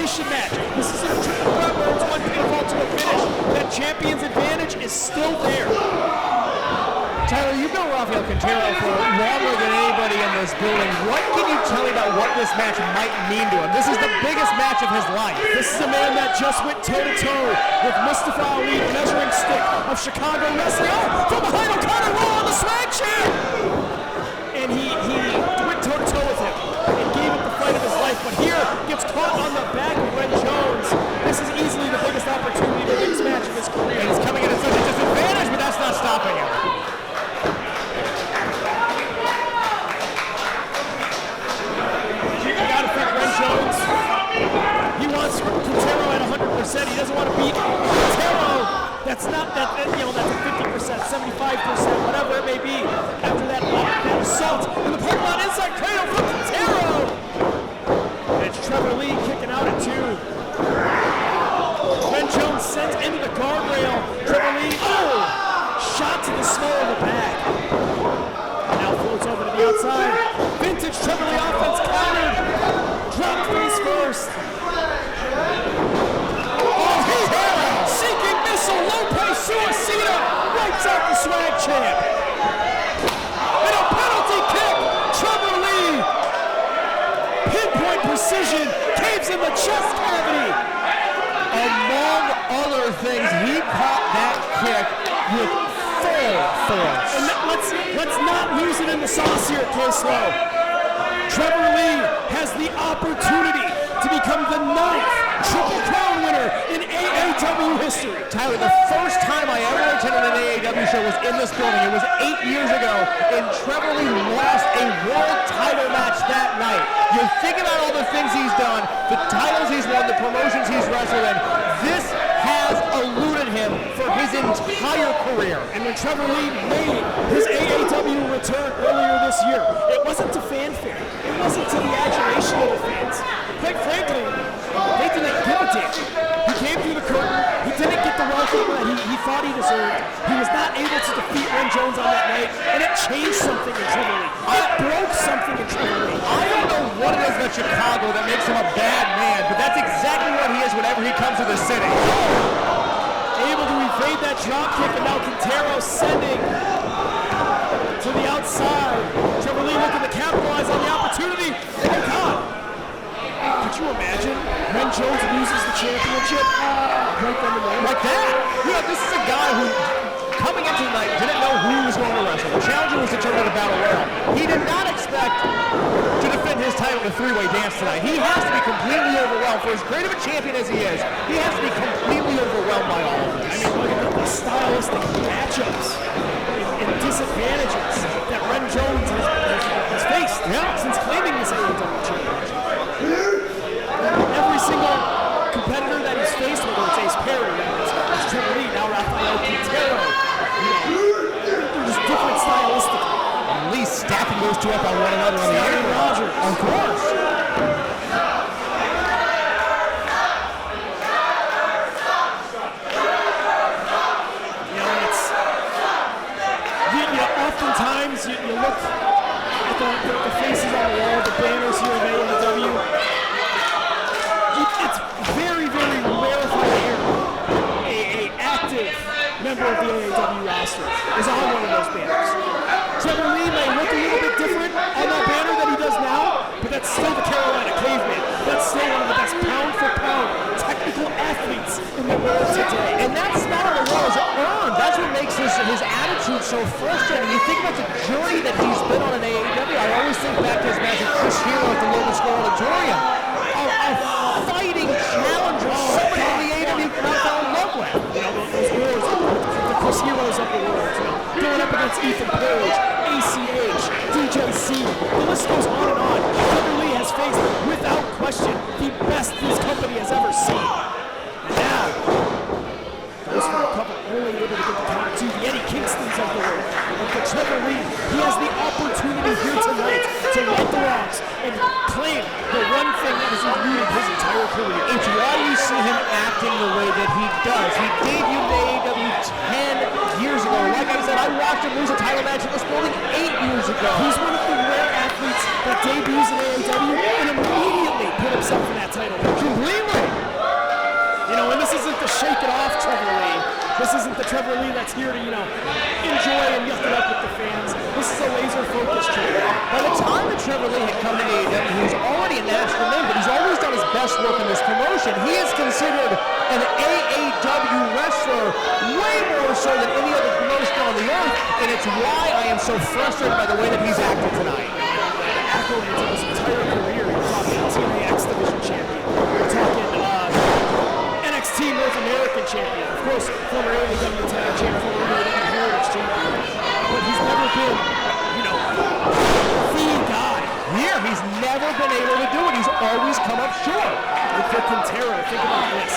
elimination match. This is a triple threat where it's one pinfall to a finish. That champion's advantage is still there. Tyler, you've known Rafael Quintero for longer than anybody in this building. What can you tell me about what this match might mean to him? This is the biggest match of his life. This is a man that just went toe-to-toe with Mustafa Ali, the measuring stick of Chicago wrestling. Oh, from behind O'Connor, roll on the swag chair! And he went toe-to-toe with him and gave it the fight of his life. But here, gets caught on the back of Ren Jones. This is easily the biggest opportunity to win this match of his career. And he's coming at a disadvantage, but that's not stopping him. Jones. He wants Quintero at 100%. He doesn't want to beat Quintero. That's not that, that's a 50%, 75%, whatever it may be. After that assault in the parking lot, inside cradle from Quintero. And it's Trevor Lee kicking out at 2. Ren Jones sent into the guardrail. Trevor Lee, shot to the small of the back. Now floats over to the outside. Vintage Trevor Lee offense countered. Drop face first. Oh, seeking missile, Lopez Suicida wipes out the swag champ. And a penalty kick, Trevor Lee. Pinpoint precision, caves in the chest cavity. Among other things, he caught that kick with full force. And let's not lose it in the sauce here at K-Slow. Trevor Lee has the opportunity to become the 9th Triple Crown winner in AAW history. Tyler, the first time I ever attended an AAW show was in this building. It was 8 years ago, and Trevor Lee lost a world title match that night. You think about all the things he's done, the titles he's won, the promotions he's wrestled in. This has eluded him for his entire career. And when Trevor Lee made his AAW return earlier this year, it wasn't to fanfare. It wasn't to the adulation of the fans. Quite frankly, they didn't give a damn. He came through the curtain. He didn't get the welcome that he thought he deserved. He was not able to defeat Ren Jones on that night, and it changed something in Trevor Lee. It broke something in Trevor Lee. I don't know what it is about Chicago that makes him a bad man, but that's exactly what he is whenever he comes to the city. Able to evade that drop kick, and now Quintero sending to the outside. Trevor Lee looking to capitalize on the opportunity. Oh God! Could you imagine Ren Jones loses the championship right then and there? Like that? Yeah, this is a guy who, coming into the night, didn't know who he was going to wrestle. The challenger was determined to battle royal. He did not expect to defend his title in a three-way dance tonight. He has to be completely overwhelmed. For as great of a champion as he is, he has to be completely overwhelmed by all of this. I mean, look at the stylistic matchups and disadvantages that Ren Jones has faced since claiming this AAW championship. Every single competitor that he's faced, whether it's Ace Perry, whether it's Trevor Lee, now Rafael Quintero, they're just different stylistically. At least stacking those two up on one another on the Aaron Rodgers. Of course. Oftentimes you look at the faces on the wall, the banners here of AAW. It's very, very rarefied air. A active member of the AAW roster is on one of those banners. Trevor Lee may look a little bit different on that banner than he does now, but that's still the Carolina Caveman. That's still one of the best pound-for-pound technical athletes in the world today. And that spot on the wall is earned. That's what makes his attitude so frustrating. You think about the journey that he's been on in AAW. I always think back to his match with Chris Hero at the Logan Square Auditorium. A fighting challenger, somebody in the AAW crowd fell in love with. You know, those wars, the Chris Heroes of the world, going up against Ethan Page, ACH, DJC, the list goes on and on. Trevor Lee has faced, without question, the best this company has ever seen. Now, goes for a couple, only able to get the count to the Eddie Kingstons of the world. And for Trevor Lee, he has the opportunity here tonight to right the wrongs and claim the one thing that has eluded his entire career. It's why you see him acting the way that he does. He debuted in AAW 10 years ago. Like I said, I watched him lose a title match in this building 8 years ago. He's one of the rare athletes that debuts in AAW and immediately put himself in that title. Completely. shake it off, Trevor Lee. This isn't the Trevor Lee that's here to, enjoy and yuck it up with the fans. This is a laser-focused champion. By the time that Trevor Lee had come to AAW, he was already a national name, but he's always done his best work in this promotion. He is considered an AAW wrestler way more so than any other promotion on the earth, and it's why I am so frustrated by the way that he's acting tonight. Accolades of his entire career. We're talking TNA X Division champion. We're talking NXT North American champion. Of course, former AAW tag champion, former AAW Heritage champion. But he's never been, the guy. Here, he's never been able to do it. He's always come up short. And for Quintero, think about this.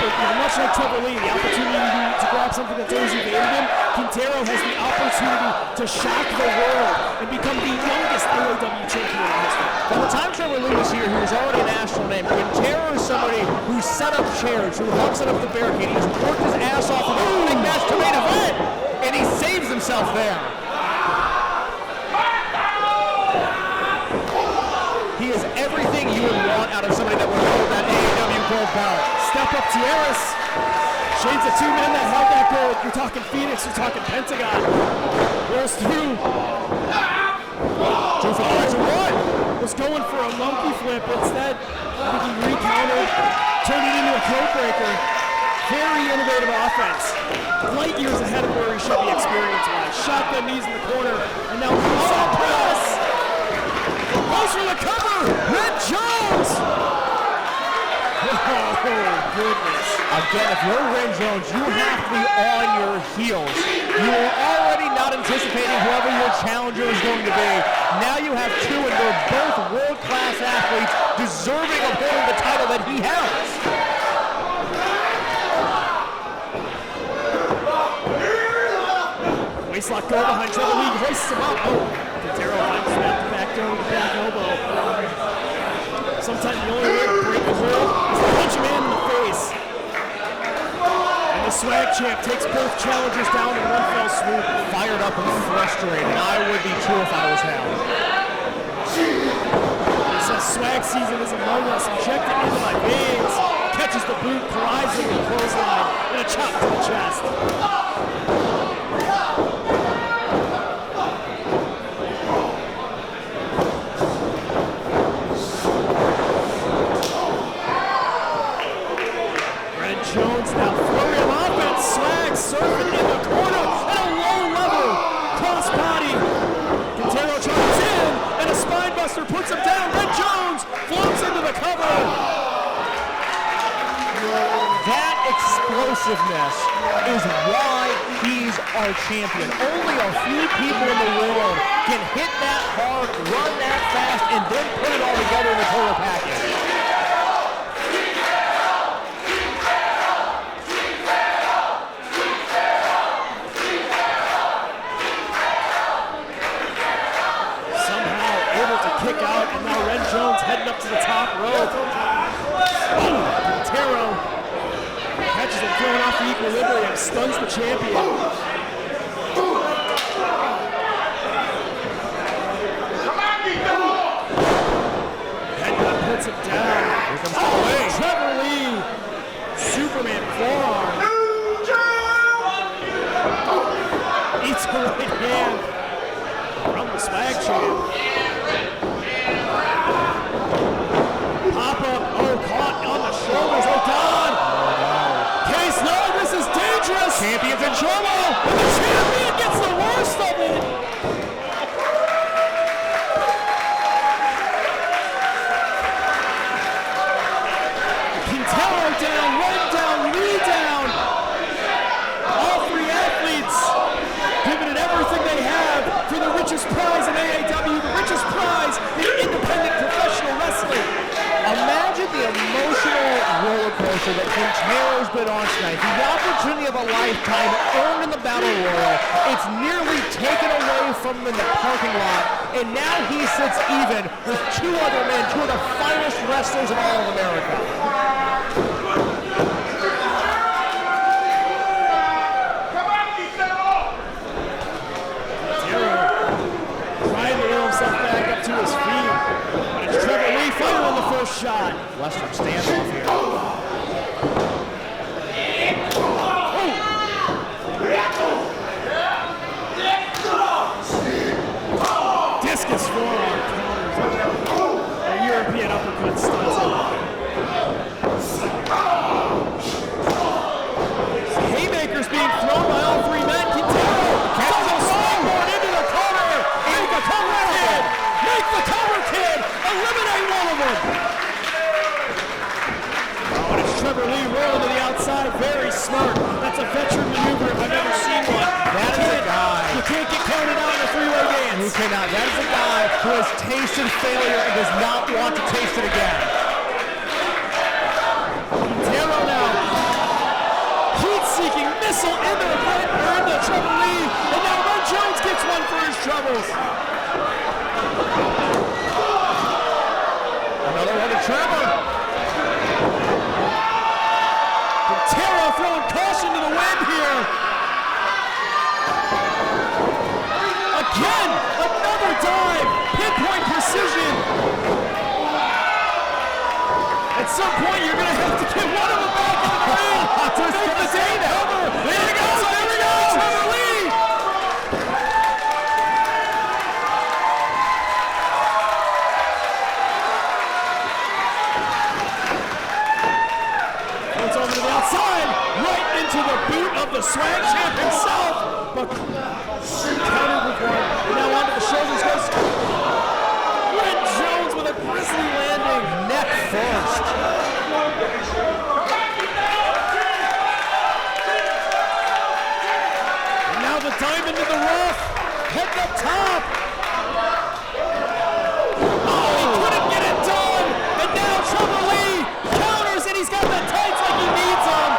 Much like Trevor Lee, the opportunity to grab something that's always evaded him, Quintero has the opportunity to shock the world and become the youngest AAW champion in history. By the time Trevor Lee was here, he was already a national name. Quintero is somebody who set up chairs, who helps set up the barricade. He's worked his ass off in the opening match to main event, and he saves himself there. He is everything you would want out of somebody that would hold that AAW gold belt. Step up Tierras. Shades of two men that held that gold. You're talking Phoenix, you're talking Pentagon. Rolls through. 2 for 1. Was going for a monkey flip. Instead, I think he recountered, turned it into a code breaker. Very innovative offense. Light years ahead of where he should be experience-wise. Shotgun knees in the corner, and now moonsault press. Goes for the cover. Ren Jones. Oh, goodness. Again, if you're Ren Jones, you have to be on your heels. You are already not anticipating whoever your challenger is going to be. Now you have two, and they're both world-class athletes deserving of holding the title that he has. Waistlock go behind Trevor Lee, hoists him up. Oh, Quintero finds the back door with the back elbow. Sometimes the only way to break the hold is to punch a man in the face. And the swag champ takes both challengers down in one fell swoop. Fired up and frustrated. I would be too if I was him. He says swag season is among us. Injected into my veins. Catches the boot, collides with the clothesline, and a chop to the chest. Jones now flurry of offense, swag surfing in the corner at a low level. Cross body. Quintero charges in and a spine buster puts him down. Ren Jones floats into the cover. That explosiveness is why he's our champion. Only a few people in the world can hit that hard, run that fast, and then put it all together in a total package. Kick out, and now Ren Jones heading up to the top rope. Oh, Quintero catches him, throwing off the equilibrium, stuns the champion. Headbutt puts him down. Here comes the way. Trevor Lee, Superman forearm. Eats a right hand from the swag champ. Pop-up, caught on the shoulders, God! Case, no, this is dangerous! Champion's in trouble! And the champion gets the worst of it! Quintero down, Ren down, Lee down! All three athletes giving it everything they have for the richest prize in AAW, the richest prize in independent professional wrestling. Imagine the emotional roller coaster that Quintero's been on tonight. The opportunity of a lifetime earned in the Battle Royal. It's nearly taken away from him in the parking lot, and now he sits even with two other men, two of the finest wrestlers in all of America. Quintero trying to wheel himself back up to his feet, but it's Trevor Lee fighting on the first shot. Western standoff here. smart. That's a veteran maneuver if I've ever seen one. That is a guy. You can't get counted out in a three-way dance. You cannot. That is a guy who has tasted failure and does not want to taste it again. Quintero now. Heat-seeking missile into the right hand to Trevor Lee. And now Ren Jones gets one for his troubles. Another one to Trevor. Quintero throwing caution to the wind here. Again, another dive. Pinpoint precision. At some point, you're going to have to get one of them back in the ring to make the day cover. There he goes. There we go. Trevor Lee. It's over to the outside, right into the boot of the swag champ himself. But countered with one. And now onto the shoulders goes Ren Jones with a grisly landing. Neck first. And now the diamond in the rough. Head up top. Oh, he couldn't get it done. And now Trevor Lee counters, and he's got the tights like he needs them.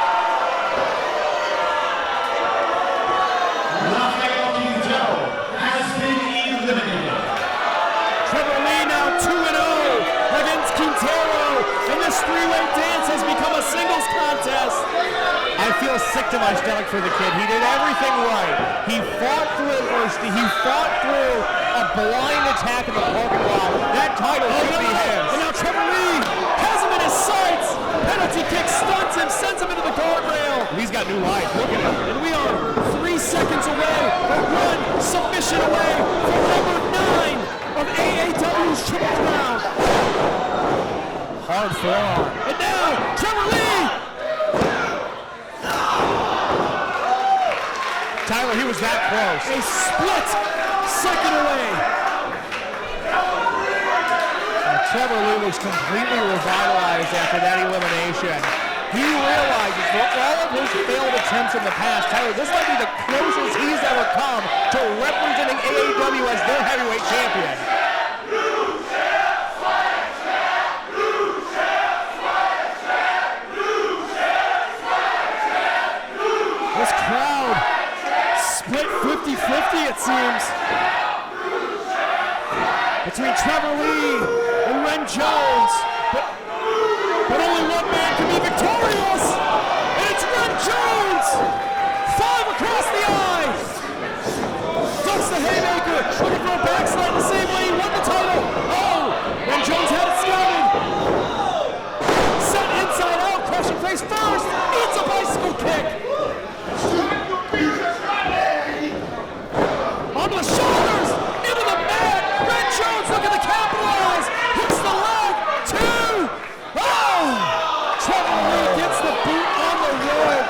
Rafael Quintero has been eliminated. Trevor Lee now 2-0 against Quintero, and this three-way dance has become a singles contest. I feel sick to my stomach for the kid. He did everything right. He fought through adversity. He fought through a blind attack in the parking lot. That title should be his. And now Trevor Lee has him in his sights. Penalty kick stuns him, sends him into the guardrail. He's got new life. Look at him. And we are 3 seconds away, or 1 submission away from number 9 of AAW's Triple Crown. Hard forearm. And now, Trevor Lee! Tyler, he was that close. A split second away. Trevor Lee looks completely revitalized after that elimination. He realizes for all of his failed attempts in the past, Tyler, this might be the closest he's ever come to representing AAW as their heavyweight champion. This crowd split 50-50, it seems, between Trevor Lee and Ren Jones. But only one man can be victorious, and it's Ren Jones! 5 across the eye! Ducks the haymaker, looking for a backslide the same way he won the title. Oh! Ren Jones had it scouted. Set inside out, crushing face first, eats a bicycle kick. Onto the shoulders, into the mat. Ren Jones looking to capitalize. Hits the leg. 2. Oh! Trevor Lee gets the boot on the rope.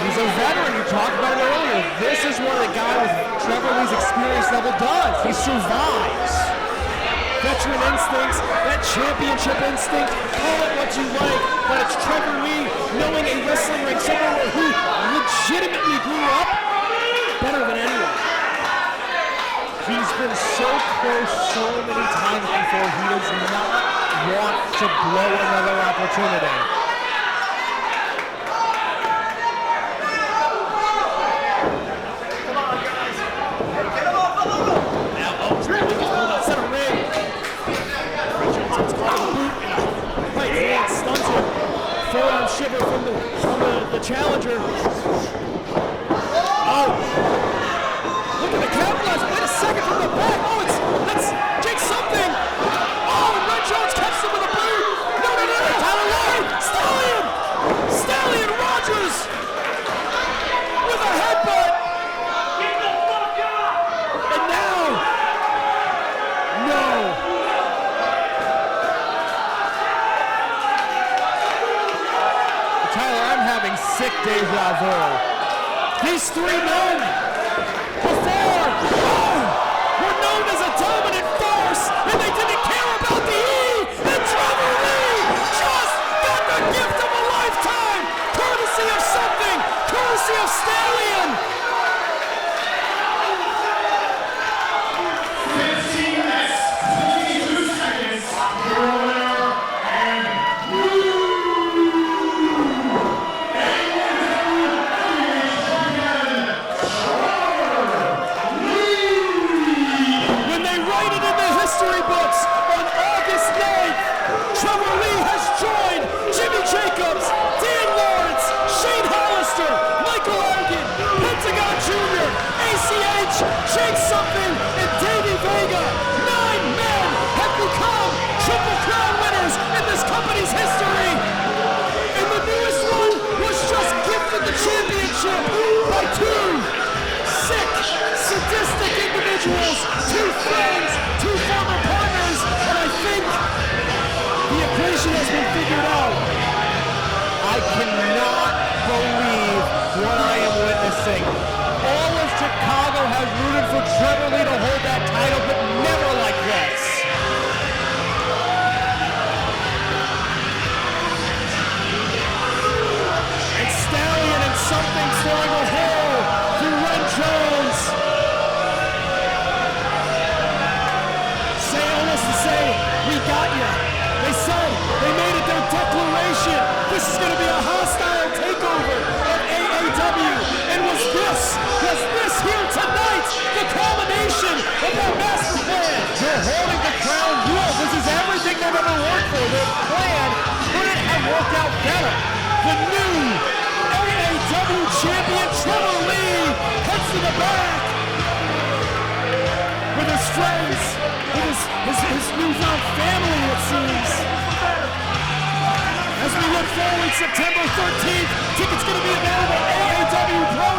He's a veteran. You talked about it earlier. This is what a guy with Trevor Lee's experience level does. He survives. Veteran instincts, that championship instinct, call it what you like, but it's Trevor Lee knowing a wrestling ring, someone who legitimately grew up better than anyone. He's been so close so many times before. He does not want to blow another opportunity. Now, Trevor Lee gets pulled out center ring. Ren Jones gets caught in the boot, and right hand stuns him. Forearm shiver from the challenger. Oh! Look at the capitalize. Wait a second from the back. Oh, that's Jake something. Oh, and Ren Jones catches him with a boot. No. Tyler Lee. Stallion Rogers with a headbutt. Get the fuck up. And now, no. Tyler, I'm having sick deja vu. These 3 men before were known as a dominant force, and they didn't care about the E, and Trevor Lee just got the gift of a lifetime. situation has been figured out. I cannot believe what I am witnessing. All of Chicago has rooted for Trevor Lee to hold that title, but never like this. And Stallion and something throwing a hole through Ren Jones. Almost to say, we got ya. They said, they made it their declaration. This is going to be a hostile takeover of AAW. And was this here tonight the culmination of that master plan? They're holding the crown jewel. This is everything they've ever worked for. Their plan couldn't have worked out better. The new AAW champion Trevor Lee heads to the back with his friends, with his newfound family, it seems. As we look forward, September 13th, tickets going to be available at AAW Pro